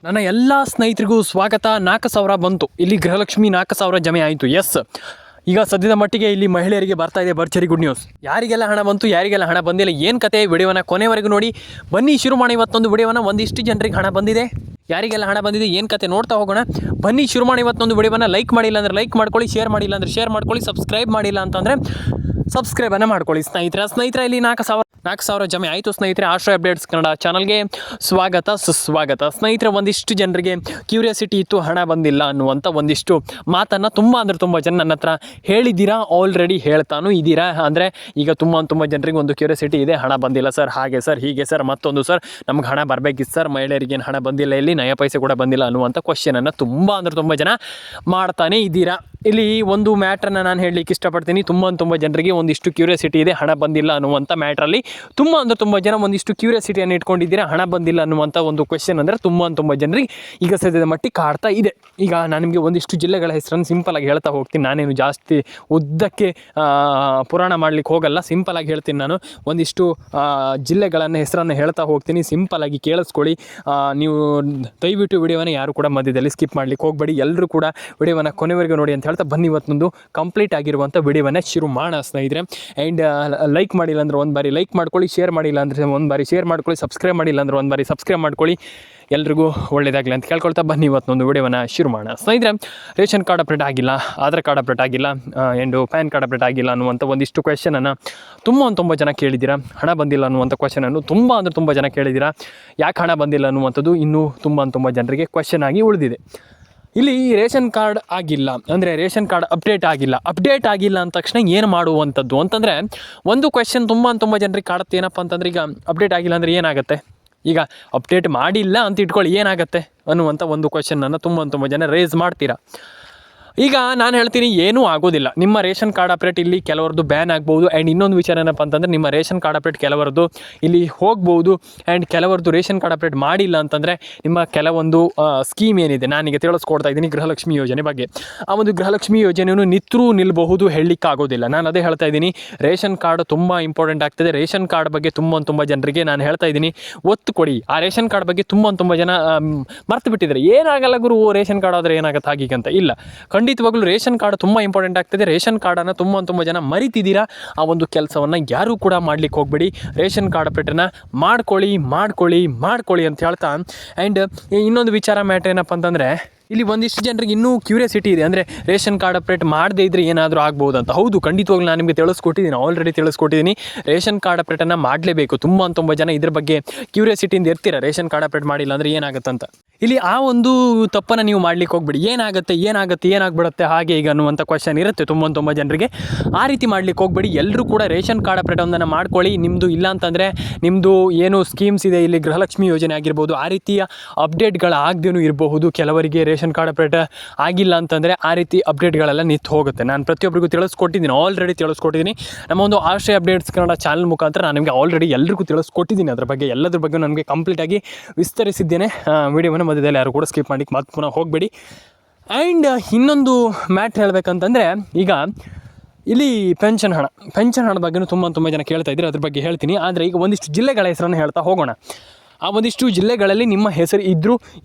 ನನ್ನ ಎಲ್ಲ ಸ್ನೇಹಿತರಿಗೂ ಸ್ವಾಗತ. 4,000 ಬಂತು. ಇಲ್ಲಿ ಗೃಹಲಕ್ಷ್ಮಿ 4,000 ಜಮೆ ಆಯಿತು. ಎಸ್, ಈಗ ಸದ್ಯದ ಮಟ್ಟಿಗೆ ಇಲ್ಲಿ ಮಹಿಳೆಯರಿಗೆ ಬರ್ತಾ ಇದೆ ಭರ್ಜರಿ ಗುಡ್ ನ್ಯೂಸ್. ಯಾರಿಗೆಲ್ಲ ಹಣ ಬಂತು, ಯಾರಿಗೆಲ್ಲ ಹಣ ಬಂದಿಲ್ಲ, ಏನು ಕತೆ, ವಿಡಿಯೋನ ಕೊನೆವರೆಗೂ ನೋಡಿ. ಬನ್ನಿ ಶುರು ಮಾಡಿ ಇವತ್ತೊಂದು ವಿಡಿಯೋನ. ಒಂದಿಷ್ಟು ಜನರಿಗೆ ಹಣ ಬಂದಿದೆ, ಯಾರಿಗೆಲ್ಲ ಹಣ ಬಂದಿದೆ ಏನು ಕತೆ ನೋಡ್ತಾ ಹೋಗೋಣ. ಬನ್ನಿ ಶುರು ಮಾಡಿ ಇವತ್ತೊಂದು ವಿಡಿಯೋನ. ಲೈಕ್ ಮಾಡಿಲ್ಲ ಅಂದರೆ ಲೈಕ್ ಮಾಡ್ಕೊಳ್ಳಿ, ಶೇರ್ ಮಾಡಿಲ್ಲ ಅಂದರೆ ಶೇರ್ ಮಾಡ್ಕೊಳ್ಳಿ, ಸಬ್ಸ್ಕ್ರೈಬ್ ಮಾಡಿಲ್ಲ ಅಂತಂದರೆ ಸಬ್ಸ್ಕ್ರೈಬನ್ನು ಮಾಡ್ಕೊಳ್ಳಿ ಸ್ನೇಹಿತರೆ. ಇಲ್ಲಿ 4,000 ಜಮೆ ಆಯಿತು ಸ್ನೇಹಿತರೆ. ಆಶ್ರಯ ಅಪ್ಡೇಟ್ಸ್ ಕನ್ನಡ ಚಾನಲ್ಗೆ ಸ್ವಾಗತ ಸುಸ್ವಾಗತ ಸ್ನೇಹಿತರೆ. ಒಂದಿಷ್ಟು ಜನರಿಗೆ ಕ್ಯೂರಿಯಾಸಿಟಿ ಇತ್ತು, ಹಣ ಬಂದಿಲ್ಲ ಅನ್ನುವಂಥ ಒಂದಿಷ್ಟು ಮಾತನ್ನು ತುಂಬ ಜನ ನನ್ನ ಹತ್ರ ಹೇಳಿದ್ದೀರಾ, ಆಲ್ರೆಡಿ ಹೇಳ್ತಾನೂ ಇದ್ದೀರಾ. ಅಂದರೆ ಈಗ ತುಂಬ ಜನರಿಗೆ ಒಂದು ಕ್ಯೂರಿಯಾಸಿಟಿ ಇದೆ, ಹಣ ಬಂದಿಲ್ಲ ಸರ್, ಹಾಗೆ ಸರ್, ಹೀಗೆ ಸರ್, ಮತ್ತೊಂದು ಸರ್, ನಮ್ಗೆ ಹಣ ಬರಬೇಕಿತ್ತು ಸರ್, ಮಹಿಳೆಯರಿಗೇನು ಹಣ ಬಂದಿಲ್ಲ, ಇಲ್ಲಿ ನಯ ಪೈಸೆ ಕೂಡ ಬಂದಿಲ್ಲ ಅನ್ನುವಂಥ ಕ್ವಶನನ್ನು ತುಂಬ ಜನ ಮಾಡ್ತಾನೆ ಇದ್ದೀರಾ. ಇಲ್ಲಿ ಒಂದು ಮ್ಯಾಟ್ರನ್ನು ನಾನು ಹೇಳಲಿಕ್ಕೆ ಇಷ್ಟಪಡ್ತೀನಿ. ತುಂಬ ಜನರಿಗೆ ಒಂದಿಷ್ಟು ಕ್ಯೂರಿಯಾಸಿಟಿ ಇದೆ, ಹಣ ಬಂದಿಲ್ಲ ಅನ್ನುವಂಥ ಮ್ಯಾಟ್ರಲ್ಲಿ ತುಂಬ ಜನ ಒಂದಿಷ್ಟು ಕ್ಯೂರಿಯಾಸಿಟಿಯನ್ನು ಇಟ್ಕೊಂಡಿದ್ದೀರಾ. ಹಣ ಬಂದಿಲ್ಲ ಅನ್ನುವಂಥ ಒಂದು ಕ್ವೆಶ್ಚನ್ ಅಂದರೆ ತುಂಬ ಜನರಿಗೆ ಈಗ ಸದ್ಯದ ಮಟ್ಟಿಗೆ ಕಾಡ್ತಾ ಇದೆ. ಈಗ ನಾನು ನಿಮಗೆ ಒಂದಿಷ್ಟು ಜಿಲ್ಲೆಗಳ ಹೆಸರನ್ನು ಸಿಂಪಲಾಗಿ ಹೇಳ್ತಾ ಹೋಗ್ತೀನಿ. ನಾನೇನು ಜಾಸ್ತಿ ಉದ್ದಕ್ಕೆ ಪುರಾಣ ಮಾಡಲಿಕ್ಕೆ ಹೋಗಲ್ಲ, ಸಿಂಪಲಾಗಿ ಹೇಳ್ತೀನಿ. ನಾನು ಒಂದಿಷ್ಟು ಜಿಲ್ಲೆಗಳನ್ನು ಹೆಸರನ್ನು ಹೇಳ್ತಾ ಹೋಗ್ತೀನಿ, ಸಿಂಪಲಾಗಿ ಕೇಳಿಸ್ಕೊಳ್ಳಿ. ನೀವು ದಯವಿಟ್ಟು ವಿಡಿಯೋವನ್ನು ಯಾರು ಕೂಡ ಮಧ್ಯದಲ್ಲಿ ಸ್ಕಿಪ್ ಮಾಡಲಿಕ್ಕೆ ಹೋಗಬೇಡಿ, ಎಲ್ಲರೂ ಕೂಡ ವಿಡಿಯೋವನ್ನು ಕೊನೆವರೆಗೂ ನೋಡಿ ಅಂತ ಹೇಳ್ತಾ ಬನ್ನಿ ಇವತ್ತೊಂದು ಕಂಪ್ಲೀಟ್ ಆಗಿರುವಂಥ ವಿಡಿಯೋವನ್ನು ಶುರು ಮಾಡೋಣ ಸ್ನೇಹಿತರೆ. ಆ್ಯಂಡ್ ಲೈಕ್ ಮಾಡಿಲ್ಲ ಅಂದರೆ ಒಂದು ಬಾರಿ ಲೈಕ್ ಮಾಡ್ಕೊಳ್ಳಿ, ಶೇರ್ ಮಾಡಿಲ್ಲ ಅಂದರೆ ಒಂದು ಬಾರಿ ಶೇರ್ ಮಾಡ್ಕೊಳ್ಳಿ, ಸಬ್ಸ್ಕ್ರೈಬ್ ಮಾಡಿಲ್ಲ ಅಂದರೆ ಒಂದು ಬಾರಿ ಸಬ್ಸ್ಕ್ರೈಬ್ ಮಾಡ್ಕೊಳ್ಳಿ. ಎಲ್ರಿಗೂ ಒಳ್ಳೆಯದಾಗಲಿ ಅಂತ ಕೇಳ್ಕೊಳ್ತಾ ಬನ್ನಿ ಇವತ್ತೊಂದು ವಿಡಿಯೋವನ್ನು ಶುರು ಮಾಡೋಣ ಸ್ನೇಹಿತರೆ. ರೇಷನ್ ಕಾರ್ಡ್ ಅಪ್ಡೇಟ್ ಆಗಿಲ್ಲ, ಆಧಾರ್ ಕಾರ್ಡ್ ಅಪ್ಡೇಟ್ ಆಗಿಲ್ಲ, ಆ್ಯಂಡ್ ಪ್ಯಾನ್ ಕಾರ್ಡ್ ಅಪ್ಡೇಟ್ ಆಗಿಲ್ಲ ಅನ್ನುವಂಥ ಒಂದಿಷ್ಟು ಕ್ವೆಶ್ಚನನ್ನು ತುಂಬ ಜನ ಕೇಳಿದ್ದೀರಾ. ಹಣ ಬಂದಿಲ್ಲ ಅನ್ನುವಂಥ ಕ್ವೆಶ್ಚನನ್ನು ತುಂಬ ಜನ ಕೇಳಿದ್ದೀರಾ. ಯಾಕೆ ಹಣ ಬಂದಿಲ್ಲ ಅನ್ನುವಂಥದ್ದು ಇನ್ನೂ ತುಂಬ ಜನರಿಗೆ ಕ್ವೆಶ್ಚನ್ ಆಗಿ ಉಳಿದಿದೆ. ಇಲ್ಲಿ ರೇಷನ್ ಕಾರ್ಡ್ ಆಗಿಲ್ಲ ಅಂದರೆ ರೇಷನ್ ಕಾರ್ಡ್ ಅಪ್ಡೇಟ್ ಆಗಿಲ್ಲ ಅಂದ ತಕ್ಷಣ ಏನು ಮಾಡುವಂಥದ್ದು ಅಂತಂದರೆ ಒಂದು ಕ್ವೆಶ್ಚನ್ ತುಂಬ ಜನರಿಗೆ ಕಾಡುತ್ತೆ. ಏನಪ್ಪ ಅಂತಂದರೆ ಈಗ ಅಪ್ಡೇಟ್ ಆಗಿಲ್ಲ ಅಂದರೆ ಏನಾಗುತ್ತೆ, ಈಗ ಅಪ್ಡೇಟ್ ಮಾಡಿಲ್ಲ ಅಂತ ಇಟ್ಕೊಳ್ಳಿ ಏನಾಗುತ್ತೆ ಅನ್ನುವಂಥ ಒಂದು ಕ್ವೆಶ್ಚನನ್ನು ತುಂಬ ಜನ ರೇಸ್ ಮಾಡ್ತೀರಾ. ಈಗ ನಾನು ಹೇಳ್ತೀನಿ, ಏನೂ ಆಗೋದಿಲ್ಲ. ನಿಮ್ಮ ರೇಷನ್ ಕಾರ್ಡ್ ಅಪ್ಡೇಟ್ ಇಲ್ಲಿ ಕೆಲವರದ್ದು ಬ್ಯಾನ್ ಆಗ್ಬೋದು. ಆ್ಯಂಡ್ ಇನ್ನೊಂದು ವಿಚಾರ ಏನಪ್ಪ ಅಂತಂದರೆ ನಿಮ್ಮ ರೇಷನ್ ಕಾರ್ಡ್ ಅಪ್ಡೇಟ್ ಕೆಲವರದ್ದು ಇಲ್ಲಿ ಹೋಗ್ಬೋದು. ಆ್ಯಂಡ್ ಕೆಲವರದ್ದು ರೇಷನ್ ಕಾರ್ಡ್ ಅಪ್ಡೇಟ್ ಮಾಡಿಲ್ಲ ಅಂತಂದರೆ ನಿಮ್ಮ ಕೆಲವೊಂದು ಸ್ಕೀಮ್ ಏನಿದೆ, ನಾನೀಗ ತಿಳಿಸ್ಕೊಡ್ತಾ ಇದ್ದೀನಿ ಗೃಹಲಕ್ಷ್ಮಿ ಯೋಜನೆ ಬಗ್ಗೆ. ಆ ಒಂದು ಗೃಹಲಕ್ಷ್ಮಿ ಯೋಜನೆಯನ್ನು ನಿಲ್ಲಬಹುದು ಹೇಳಲಿಕ್ಕಾಗೋದಿಲ್ಲ. ನಾನು ಅದೇ ಹೇಳ್ತಾ ಇದ್ದೀನಿ, ರೇಷನ್ ಕಾರ್ಡ್ ತುಂಬ ಇಂಪಾರ್ಟೆಂಟ್ ಆಗ್ತದೆ. ರೇಷನ್ ಕಾರ್ಡ್ ಬಗ್ಗೆ ತುಂಬ ಜನರಿಗೆ ನಾನು ಹೇಳ್ತಾ ಇದ್ದೀನಿ, ಒತ್ತು ಕೊಡಿ. ಆ ರೇಷನ್ ಕಾರ್ಡ್ ಬಗ್ಗೆ ತುಂಬ ಜನ ಮರ್ತು ಬಿಟ್ಟಿದ್ದಾರೆ. ಏನಾಗಲ್ಲ ಗುರು, ರೇಷನ್ ಕಾರ್ಡ್ ಆದರೆ ಏನಾಗುತ್ತೆ ಹಾಗೀಗಂತ. ಇಲ್ಲ, ಖಂಡಿತವಾಗ್ಲೂ ರೇಷನ್ ಕಾರ್ಡ್ ತುಂಬ ಇಂಪಾರ್ಟೆಂಟ್ ಆಗ್ತದೆ. ರೇಷನ್ ಕಾರ್ಡನ್ನು ತುಂಬ ಜನ ಮರಿತಿದ್ದೀರಾ. ಆ ಒಂದು ಕೆಲಸವನ್ನು ಯಾರೂ ಕೂಡ ಮಾಡಲಿಕ್ಕೆ ಹೋಗಬೇಡಿ. ರೇಷನ್ ಕಾರ್ಡ್ ಅಪ್ಡೇಟನ್ನು ಮಾಡ್ಕೊಳ್ಳಿ ಅಂತ ಹೇಳ್ತಾ. ಆ್ಯಂಡ್ ಇನ್ನೊಂದು ವಿಚಾರ ಮ್ಯಾಟ್ರ್ ಏನಪ್ಪ ಅಂತಂದರೆ, ಇಲ್ಲಿ ಒಂದಿಷ್ಟು ಜನರಿಗೆ ಇನ್ನೂ ಕ್ಯೂರಿಯಾಸಿಟಿ ಇದೆ, ಅಂದರೆ ರೇಷನ್ ಕಾರ್ಡ್ ಅಪ್ಡೇಟ್ ಮಾಡದೇ ಇದ್ದರೆ ಏನಾದರೂ ಆಗ್ಬೋದು ಅಂತ. ಹೌದು, ಖಂಡಿತವಾಗ್ಲೂ ನಾನು ನಿಮಗೆ ಆಲ್ರೆಡಿ ತಿಳಿಸ್ಕೊಟ್ಟಿದ್ದೀನಿ. ರೇಷನ್ ಕಾರ್ಡ್ ಅಪ್ಡೇಟನ್ನು ಮಾಡಲೇಬೇಕು. ತುಂಬ ಜನ ಇದ್ರ ಬಗ್ಗೆ ಕ್ಯೂರಿಯಾಸಿಟಿಯಿಂದ ಇರ್ತೀರ, ರೇಷನ್ ಕಾರ್ಡ್ ಅಪ್ಡೇಟ್ ಮಾಡಿಲ್ಲ ಅಂದರೆ ಏನಾಗುತ್ತಂತ. ಇಲ್ಲಿ ಆ ಒಂದು ತಪ್ಪನ್ನು ನೀವು ಮಾಡಲಿಕ್ಕೆ ಹೋಗ್ಬಿಡಿ. ಏನಾಗ್ಬಿಡುತ್ತೆ ಹಾಗೆ ಈಗ ಅನ್ನುವಂಥ ಕ್ವಶನ್ ಇರುತ್ತೆ ತುಂಬ ಜನರಿಗೆ. ಆ ರೀತಿ ಮಾಡಲಿಕ್ಕೆ ಹೋಗ್ಬೇಡಿ. ಎಲ್ಲರೂ ಕೂಡ ರೇಷನ್ ಕಾರ್ಡ್ ಅಪ್ಡೇಟ್ ಒಂದನ್ನು ಮಾಡ್ಕೊಳ್ಳಿ. ನಿಮ್ಮದು ಇಲ್ಲ ಅಂತಂದರೆ ನಿಮ್ಮದು ಏನು ಸ್ಕೀಮ್ಸ್ ಇದೆ ಇಲ್ಲಿ ಗೃಹಲಕ್ಷ್ಮಿ ಯೋಜನೆ ಆಗಿರ್ಬೋದು, ಆ ರೀತಿಯ ಅಪ್ಡೇಟ್ಗಳಾಗದೇನೂ ಇರಬಹುದು. ಕೆಲವರಿಗೆ ರೇಷನ್ ಕಾರ್ಡ್ ಅಪ್ಡೇಟ್ ಆಗಿಲ್ಲ ಅಂತಂದರೆ ಆ ರೀತಿ ಅಪ್ಡೇಟ್ಗಳೆಲ್ಲ ನಿಂತು ಹೋಗುತ್ತೆ. ನಾನು ಪ್ರತಿಯೊಬ್ಬರಿಗೂ ಆಲ್ರೆಡಿ ತಿಳಿಸ್ಕೊಟ್ಟಿದ್ದೀನಿ. ನಮ್ಮ ಒಂದು ಆಶ್ರಯ ಅಪ್ಡೇಟ್ಸ್ ಕನ್ನಡ ಚಾನಲ್ ಮುಖಾಂತರ ನಾನು ನಿಮಗೆ ಆಲ್ರೆಡಿ ಎಲ್ಲರಿಗೂ ತಿಳಿಸ್ಕೊಟ್ಟಿದ್ದೀನಿ. ಅದರ ಬಗ್ಗೆ ಎಲ್ಲದ್ರ ಬಗ್ಗೆ ನನಗೆ ಕಂಪ್ಲೀಟಾಗಿ ವಿಸ್ತರಿಸಿದ್ದೇನೆ. ವಿಡಿಯೋವನ್ನು ಮಧ್ಯದಲ್ಲಿ ಯಾರು ಕೂಡ ಸ್ಕಿಪ್ ಮಾಡಲಿಕ್ಕೆ ಮತ್ತೆ ಪುನಃ ಹೋಗಬೇಡಿ. ಆ್ಯಂಡ್ ಇನ್ನೊಂದು ಮ್ಯಾಟ್ರ್ ಹೇಳಬೇಕಂತಂದರೆ, ಈಗ ಇಲ್ಲಿ ಪೆನ್ಷನ್ ಹಣದ ಬಗ್ಗೆಯೂ ತುಂಬ ಜನ ಕೇಳ್ತಾ ಇದ್ದಾರೆ, ಅದ್ರ ಬಗ್ಗೆ ಹೇಳ್ತೀನಿ. ಆದರೆ ಈಗ ಒಂದಿಷ್ಟು ಜಿಲ್ಲೆಗಳ ಹೆಸರನ್ನು ಹೇಳ್ತಾ ಹೋಗೋಣ. ಆ ಒಂದಿಷ್ಟು ಜಿಲ್ಲೆಗಳಲ್ಲಿ ನಿಮ್ಮ ಹೆಸರು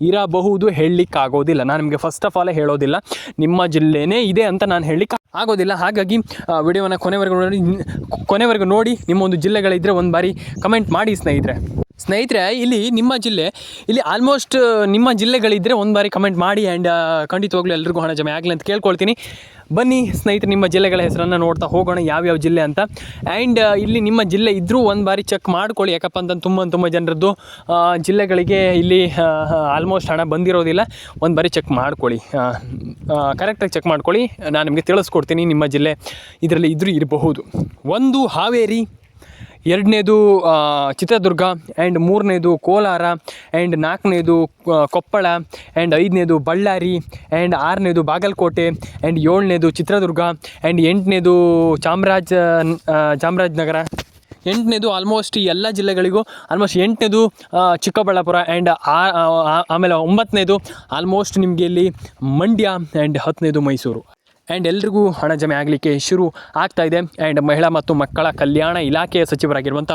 ಇರಬಹುದು, ಹೇಳಲಿಕ್ಕಾಗೋದಿಲ್ಲ. ನಾನು ನಿಮಗೆ ಫಸ್ಟ್ ಆಫ್ ಆಲ್ ಹೇಳೋದಿಲ್ಲ, ನಿಮ್ಮ ಜಿಲ್ಲೆನೇ ಇದೆ ಅಂತ ನಾನು ಹೇಳಲಿಕ್ಕೆ ಆಗೋದಿಲ್ಲ. ಹಾಗಾಗಿ ವಿಡಿಯೋನ ಕೊನೆವರೆಗೂ ನೋಡಿ. ನಿಮ್ಮ ಒಂದು ಜಿಲ್ಲೆಗಳಿದ್ದರೆ ಒಂದು ಬಾರಿ ಕಮೆಂಟ್ ಮಾಡಿ ಸ್ನೇಹಿತರೆ. ಇಲ್ಲಿ ನಿಮ್ಮ ಜಿಲ್ಲೆ, ಇಲ್ಲಿ ಆಲ್ಮೋಸ್ಟ್ ನಿಮ್ಮ ಜಿಲ್ಲೆಗಳಿದ್ದರೆ ಒಂದು ಬಾರಿ ಕಮೆಂಟ್ ಮಾಡಿ. ಆ್ಯಂಡ್ ಖಂಡಿತವಾಗ್ಲೂ ಎಲ್ರಿಗೂ ಹಣ ಜಮೆ ಆಗಲಿ ಅಂತ ಕೇಳ್ಕೊಳ್ತೀನಿ. ಬನ್ನಿ ಸ್ನೇಹಿತರೆ, ನಿಮ್ಮ ಜಿಲ್ಲೆಗಳ ಹೆಸರನ್ನು ನೋಡ್ತಾ ಹೋಗೋಣ, ಯಾವ್ಯಾವ ಜಿಲ್ಲೆ ಅಂತ. ಆ್ಯಂಡ್ ಇಲ್ಲಿ ನಿಮ್ಮ ಜಿಲ್ಲೆ ಇದ್ದರೂ ಒಂದು ಬಾರಿ ಚೆಕ್ ಮಾಡ್ಕೊಳ್ಳಿ. ಯಾಕಪ್ಪ ಅಂತಂದು ತುಂಬ ಜನರದ್ದು ಜಿಲ್ಲೆಗಳಿಗೆ ಇಲ್ಲಿ ಆಲ್ಮೋಸ್ಟ್ ಹಣ ಬಂದಿರೋದಿಲ್ಲ. ಒಂದು ಬಾರಿ ಚೆಕ್ ಮಾಡ್ಕೊಳ್ಳಿ, ಕರೆಕ್ಟಾಗಿ ಚೆಕ್ ಮಾಡ್ಕೊಳ್ಳಿ. ನಾನು ನಿಮಗೆ ತಿಳಿಸ್ಕೊಡ್ತೀನಿ ನಿಮ್ಮ ಜಿಲ್ಲೆ ಇದರಲ್ಲಿ ಇರಬಹುದು. ಒಂದು ಹಾವೇರಿ, ಎರಡನೇದು ಚಿತ್ರದುರ್ಗ, ಆ್ಯಂಡ್ ಮೂರನೇದು ಕೋಲಾರ, ಆ್ಯಂಡ್ ನಾಲ್ಕನೇದು ಕೊಪ್ಪಳ, ಆ್ಯಂಡ್ ಐದನೇದು ಬಳ್ಳಾರಿ, ಆ್ಯಂಡ್ ಆರನೇದು ಬಾಗಲಕೋಟೆ, ಆ್ಯಂಡ್ ಏಳನೇದು ಚಿತ್ರದುರ್ಗ, ಆ್ಯಂಡ್ ಎಂಟನೇದು ಚಾಮರಾಜನಗರ, ಎಂಟನೇದು ಆಲ್ಮೋಸ್ಟ್ ಈ ಎಲ್ಲ ಜಿಲ್ಲೆಗಳಿಗೂ ಎಂಟನೇದು ಚಿಕ್ಕಬಳ್ಳಾಪುರ, ಆ್ಯಂಡ್ ಆಮೇಲೆ 9ನೇದು ಆಲ್ಮೋಸ್ಟ್ ನಿಮಗೆ ಇಲ್ಲಿ ಮಂಡ್ಯ, ಆ್ಯಂಡ್ 10ನೇದು ಮೈಸೂರು. ಆ್ಯಂಡ್ ಎಲ್ರಿಗೂ ಹಣ ಜಮೆ ಆಗಲಿಕ್ಕೆ ಶುರು ಆಗ್ತಾ ಇದೆ. ಆ್ಯಂಡ್ ಮಹಿಳಾ ಮತ್ತು ಮಕ್ಕಳ ಕಲ್ಯಾಣ ಇಲಾಖೆಯ ಸಚಿವರಾಗಿರುವಂಥ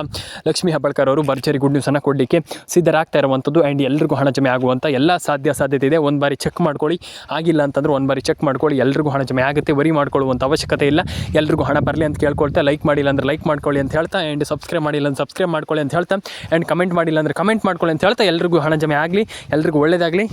ಲಕ್ಷ್ಮೀ ಹೆಬ್ಬಾಳ್ಕರ್ ಅವರು ಭರ್ಜರಿ ಗುಡ್ ನ್ಯೂಸನ್ನು ಕೊಡಲಿಕ್ಕೆ ಸಿದ್ಧರಾಗ್ತಾ ಇರುವಂಥದ್ದು. ಆ್ಯಂಡ್ ಎಲ್ರಿಗೂ ಹಣ ಜಮೆ ಆಗುವಂಥ ಎಲ್ಲ ಸಾಧ್ಯತೆ ಇದೆ. ಒಂದು ಬಾರಿ ಚೆಕ್ ಮಾಡ್ಕೊಳ್ಳಿ, ಆಗಿಲ್ಲ ಅಂತಂದ್ರೆ ಒಂದು ಬಾರಿ ಚೆಕ್ ಮಾಡ್ಕೊಳ್ಳಿ. ಎಲ್ರಿಗೂ ಹಣ ಜಮೆ ಆಗುತ್ತೆ, ವರಿ ಮಾಡ್ಕೊಳ್ಳುವಂಥ ಅವಶ್ಯಕತೆ ಇಲ್ಲ. ಎಲ್ರಿಗೂ ಹಣ ಬರಲಿ ಅಂತ ಕೇಳ್ಕೊಳ್ತಾ, ಲೈಕ್ ಮಾಡಿಲ್ಲ ಅಂದ್ರೆ ಲೈಕ್ ಮಾಡ್ಕೊಳ್ಳಿ ಅಂತ ಹೇಳ್ತಾ, ಆ್ಯಂಡ್ ಸಬ್ಸ್ಕ್ರೈಬ್ ಮಾಡಿಲ್ಲ ಅಂದ್ರೆ ಸಬ್ಸ್ಕ್ರೈಬ್ ಮಾಡ್ಕೊಳ್ಳಿ ಅಂತ ಹೇಳ್ತಾ, ಆ್ಯಂಡ್ ಕಮೆಂಟ್ ಮಾಡಿಲ್ಲ ಅಂದರೆ ಕಮೆಂಟ್ ಮಾಡ್ಕೊಳ್ಳಿ ಅಂತ ಹೇಳ್ತಾ, ಎಲ್ರಿಗೂ ಹಣ ಜಮೆ ಆಗಲಿ, ಎಲ್ರಿಗೂ ಒಳ್ಳೆಯದಾಗಲಿ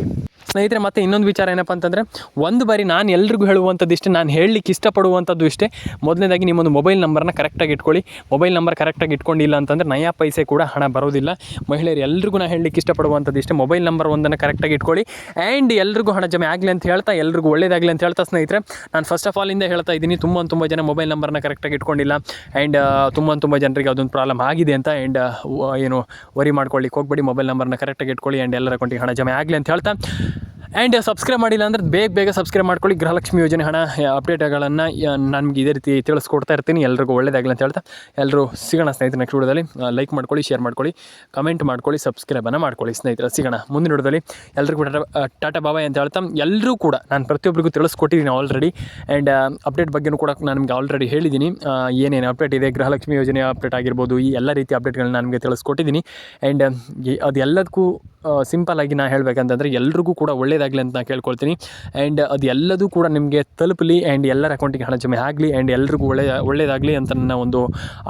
ಸ್ನೇಹಿತರೆ. ಮತ್ತು ಇನ್ನೊಂದು ವಿಚಾರ ಏನಪ್ಪ ಅಂತಂದರೆ, ಒಂದು ಬಾರಿ ನಾನು ಎಲ್ರಿಗೂ ಹೇಳುವಂಥದ್ದು ಇಷ್ಟೇ, ನಾನು ಹೇಳಲಿಕ್ಕೆ ಇಷ್ಟಪಡುವಂಥದ್ದು ಇಷ್ಟೇ. ಮೊದಲನೇದಾಗಿ ನಿಮ್ಮೊಂದು ಮೊಬೈಲ್ ನಂಬರ್ನ ಕರೆಕ್ಟಾಗಿ ಇಟ್ಕೊಳ್ಳಿ. ಮೊಬೈಲ್ ನಂಬರ್ ಕರೆಕ್ಟಾಗಿ ಇಟ್ಕೊಂಡಿಲ್ಲ ಅಂತಂದರೆ ನಯಾ ಪೈಸೆ ಕೂಡ ಹಣ ಬರೋದಿಲ್ಲ. ಮಹಿಳೆಯರು ಎಲ್ರಿಗೂ ನಾನು ಹೇಳಲಿಕ್ಕೆ ಇಷ್ಟಪಡುವಂಥದ್ದು ಇಷ್ಟೇ, ಮೊಬೈಲ್ ನಂಬರ್ ಒಂದನ್ನು ಕರೆಕ್ಟಾಗಿ ಇಟ್ಕೊಳ್ಳಿ. ಆ್ಯಂಡ್ ಎಲ್ರಿಗೂ ಹಣ ಜಮೆ ಆಗಲಿ ಅಂತ ಹೇಳ್ತಾ, ಎಲ್ರಿಗೂ ಒಳ್ಳೆಯದಾಗಲಿ ಅಂತ ಹೇಳ್ತಾ ಸ್ನೇಹಿತರೆ, ನಾನು ಫಸ್ಟ್ ಆಫ್ ಆಲ್ ಇಂದ ಹೇಳ್ತಾ ಇದ್ದೀನಿ, ತುಂಬ ಜನ ಮೊಬೈಲ್ ನಂಬರ್ನ ಕರೆಕ್ಟಾಗಿ ಇಟ್ಕೊಂಡಿಲ್ಲ. ಆ್ಯಂಡ್ ತುಂಬ ಜನರಿಗೆ ಅದೊಂದು ಪ್ರಾಬ್ಲಮ್ ಆಗಿದೆ ಅಂತ. ಆ್ಯಂಡ್ ಏನು ವರಿ ಮಾಡ್ಕೊಳ್ಳಿಕ್ಕೆ ಹೋಗ್ಬೇಡಿ, ಮೊಬೈಲ್ ನಂಬರ್ನ ಕರೆಕ್ಟಾಗಿ ಇಟ್ಕೊಳ್ಳಿ. ಆ್ಯಂಡ್ ಎಲ್ಲರ ಅಕೌಂಟಿಗೆ ಹಣ ಜಮೆ ಆಗಲಿ ಅಂತ ಹೇಳ್ತಾ, ಆ್ಯಂಡ್ ಸಬ್ಸ್ಕ್ರೈಬ್ ಮಾಡಿಲ್ಲ ಅಂದರೆ ಬೇಗ ಸಬ್ಸ್ಕ್ರೈಬ್ ಮಾಡ್ಕೊಳ್ಳಿ. ಗೃಹಲಕ್ಷ್ಮಿ ಯೋಜನೆ ಹಣ ಅಪ್ಡೇಟ್ಗಳನ್ನು ನನಗೆ ಇದೇ ರೀತಿ ತಿಳಿಸ್ಕೊಡ್ತಾ ಇರ್ತೀನಿ. ಎಲ್ರಿಗೂ ಒಳ್ಳೆಯದಾಗಲಿ ಅಂತ ಹೇಳ್ತಾ, ಎಲ್ಲರೂ ಸಿಗೋಣ ಸ್ನೇಹಿತರೆ ನೆಕ್ಸ್ಟ್ ವಿಡಿಯೋದಲ್ಲಿ. ಲೈಕ್ ಮಾಡ್ಕೊಳ್ಳಿ, ಶೇರ್ ಮಾಡ್ಕೊಳ್ಳಿ, ಕಮೆಂಟ್ ಮಾಡ್ಕೊಳ್ಳಿ, ಸಬ್ಸ್ಕ್ರೈಬನ್ನು ಮಾಡ್ಕೊಳ್ಳಿ ಸ್ನೇಹಿತರೆ. ಸಿಗೋಣ ಮುಂದಿನ ವಿಡಿಯೋದಲ್ಲಿ. ಎಲ್ರಿಗೂ ಟಾಟಾ ಬಾಬಾಯ್ ಅಂತ ಹೇಳ್ತಾ, ಎಲ್ಲರೂ ಕೂಡ ನಾನು ಪ್ರತಿಯೊಬ್ಬರಿಗೂ ತಿಳಿಸ್ಕೊಟ್ಟಿದ್ದೀನಿ ಆಲ್ರೆಡಿ. ಆ್ಯಂಡ್ ಅಪ್ಡೇಟ್ ಬಗ್ಗೆಯೂ ಕೂಡ ನಾನು ನಿಮಗೆ ಆಲ್ರೆಡಿ ಹೇಳಿದ್ದೀನಿ, ಏನೇನು ಅಪ್ಡೇಟ್ ಇದೆ, ಗೃಹಲಕ್ಷ್ಮಿ ಯೋಜನೆ ಅಪ್ಡೇಟ್ ಆಗಿರ್ಬೋದು, ಈ ಎಲ್ಲ ರೀತಿ ಅಪ್ಡೇಟ್ಗಳನ್ನ ನನಗೆ ತಿಳಿಸ್ಕೊಟ್ಟಿದ್ದೀನಿ. ಆ್ಯಂಡ್ ಅದೆಲ್ಲದಕ್ಕೂ ಸಿಂಪಲ್ಲಾಗಿ ನಾನು ಹೇಳಬೇಕಂತಂದರೆ, ಎಲ್ರಿಗೂ ಕೂಡ ಒಳ್ಳೆಯದಾಗಲಿ ಅಂತ ನಾನು ಕೇಳ್ಕೊಳ್ತೀನಿ. ಆ್ಯಂಡ್ ಅದು ಎಲ್ಲದೂ ಕೂಡ ನಿಮಗೆ ತಲುಪಲಿ, ಆ್ಯಂಡ್ ಎಲ್ಲರ ಅಕೌಂಟಿಗೆ ಹಣ ಜಮೆ ಆಗಲಿ, ಆ್ಯಂಡ್ ಎಲ್ರಿಗೂ ಒಳ್ಳೆಯದಾಗಲಿ ಅಂತ ನನ್ನ ಒಂದು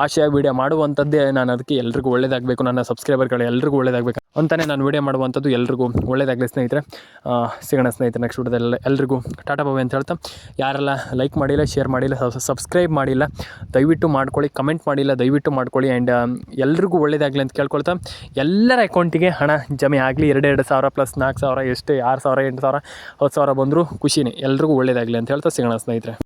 ಆಶಯ. ವೀಡಿಯೋ ಮಾಡುವಂಥದ್ದೇ ನಾನು, ಅದಕ್ಕೆ ಎಲ್ರಿಗೂ ಒಳ್ಳೆಯದಾಗಬೇಕು, ನನ್ನ ಸಬ್ಸ್ಕ್ರೈಬರ್ಗಳು ಎಲ್ರಿಗೂ ಒಳ್ಳೆಯದಾಗಬೇಕು ಅಂತಲೇ ನಾನು ವೀಡಿಯೋ ಮಾಡುವಂಥದ್ದು. ಎಲ್ರಿಗೂ ಒಳ್ಳೆಯದಾಗಲಿ ಸ್ನೇಹಿತರೆ. ಸಿಗೋಣ ಸ್ನೇಹಿತರೆ ನೆಕ್ಸ್ಟ್ ವಿಡಿಯೋದಲ್ಲಿ. ಎಲ್ರಿಗೂ ಟಾಟಾ ಬಾಬಾಯ್ ಅಂತ ಹೇಳ್ತಾ, ಯಾರೆಲ್ಲ ಲೈಕ್ ಮಾಡಿಲ್ಲ, ಶೇರ್ ಮಾಡಿಲ್ಲ, ಸಬ್ಸ್ಕ್ರೈಬ್ ಮಾಡಿಲ್ಲ ದಯವಿಟ್ಟು ಮಾಡ್ಕೊಳ್ಳಿ, ಕಮೆಂಟ್ ಮಾಡಿಲ್ಲ ದಯವಿಟ್ಟು ಮಾಡ್ಕೊಳ್ಳಿ. ಆ್ಯಂಡ್ ಎಲ್ರಿಗೂ ಒಳ್ಳೆಯದಾಗಲಿ ಅಂತ ಕೇಳ್ಕೊಳ್ತಾ, ಎಲ್ಲರ ಅಕೌಂಟಿಗೆ ಹಣ ಜಮೆ ಆಗಲಿ. 2,000 ಪ್ಲಸ್ 4,000 ಎಷ್ಟೇ 6,000 8,000 10,000 ಬಂದರೂ ಖುಷಿನೇ. ಎಲ್ರಿಗೂ ಒಳ್ಳೆಯದಾಗಲಿ ಅಂತ ಹೇಳ್ತಾ ಸಿಗೋಣ ಸ್ನೇಹಿತರೆ.